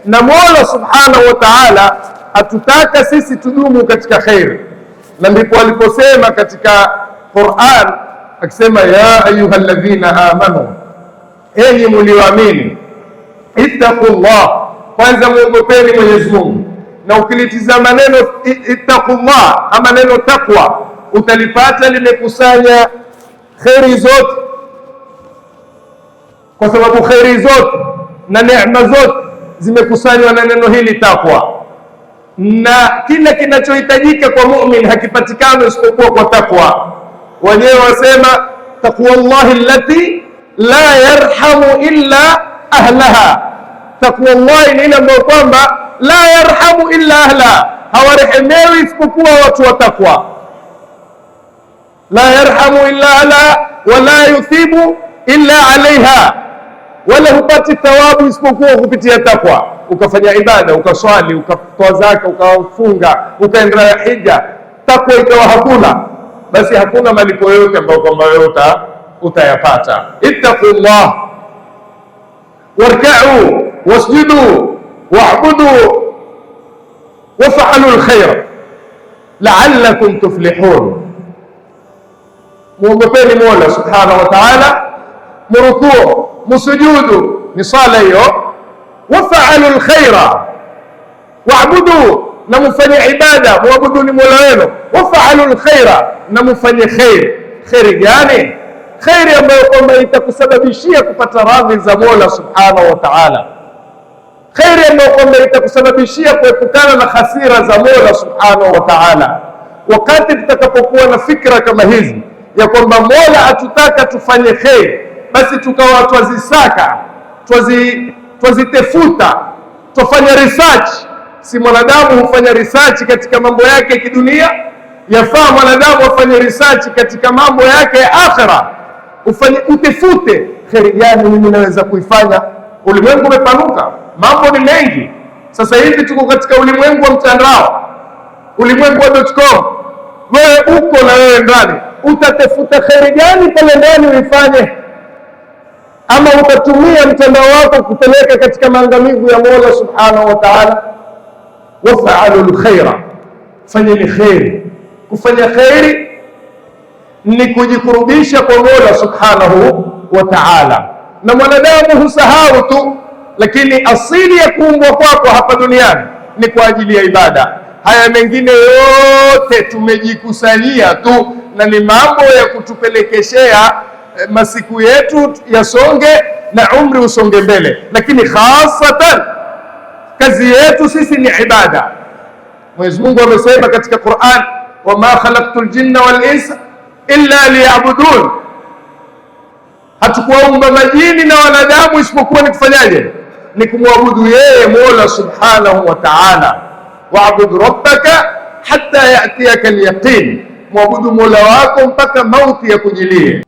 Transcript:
Na Mola subhanahu wa ta'ala atutaka sisi tudumu katika khair, na ndipo aliposema katika Qur'an akisema, ya ayyuhalladhina amanu, enyi mlioamini, ittaqullah, kwanza muogopeni Mwenyezi Mungu. Na ukilitizama neno ittaqullah ama neno taqwa, utalipata limekusanya khairi zote, kwa sababu khairi zote na neema zote zimekusanywa na neno hili taqwa, na kila kinachohitajika kwa mu'min hakipatikani isipokuwa kwa taqwa. Wenyewe wasema taqwallahi allati la yarhamu illa ahlaha, taqwallahi ni ile ambayo kwamba la yarhamu illa ahlaha, hawarehemewi isipokuwa watu wa taqwa. La yarhamu illa ahlaha wala yuthibu illa alaiha, wala hupati thawabu isipokuwa kupitia taqwa. Ukafanya ibada, ukaswali, ukatoa zaka, ukafunga, ukaenda hija, taqwa ikawa hakuna, basi hakuna malipo yote ambayo kwamba wewe utayapata. Ittaqullah warka'u wasjudu wa'budu waf'alu alkhair la'allakum tuflihun. Muogopeni Mola subhanahu wa ta'ala, murukuu, musujudu, ni sala hiyo. Waf'alu alkhaira, wa'budu, na mufanye ibada, muabudu ni Mola wenu. Waf'alu alkhaira, na mufanye khair. Khair gani? Khairi ambayo kwamba itakusababishia kupata radhi za Mola subhanahu wa ta'ala, khairi ambayo kwamba itakusababishia kuepukana na hasira za Mola subhanahu wa ta'ala. Wakati tutakapokuwa na fikra kama hizi ya kwamba Mola atutaka tufanye khair, basi tukawa twazisaka, twazitefuta, twafanya research. Si mwanadamu hufanya research katika mambo yake ya kidunia? Yafaa mwanadamu afanye research katika mambo yake ya akhira, utefute kheri gani mimi naweza kuifanya. Ulimwengu umepanuka, mambo ni mengi. Sasa hivi tuko katika ulimwengu wa mtandao, ulimwengu wa .com. Wewe uko na wewe ndani, utatefuta kheri gani pale ndani uifanye, ama utatumia mtandao wako kupeleka katika maangamivu ya Mola subhanahu wa ta'ala? Waf'alu alkhaira, fanyeni khairi. Kufanya khairi ni kujikurubisha kwa Mola subhanahu wa ta'ala, na mwanadamu husahau tu, lakini asili ya kuumbwa kwako hapa duniani ni kwa ajili ya ibada. Haya mengine yote tumejikusanyia tu, na ni mambo ya kutupelekeshea masiku yetu yasonge na umri usonge mbele, lakini hasatan kazi yetu sisi ni ibada. Mwenyezi Mungu amesema katika Qur'an, wama khalaqtul jinna wal insa illa liya'budun, hatukuwaumba majini na wanadamu isipokuwa ni kufanyaje? Ni kumwabudu yeye Mola subhanahu wa ta'ala. Wa'bud rabbaka hatta ya'tiyaka al-yaqin, mwabudu Mola wako mpaka mauti ya kujilie.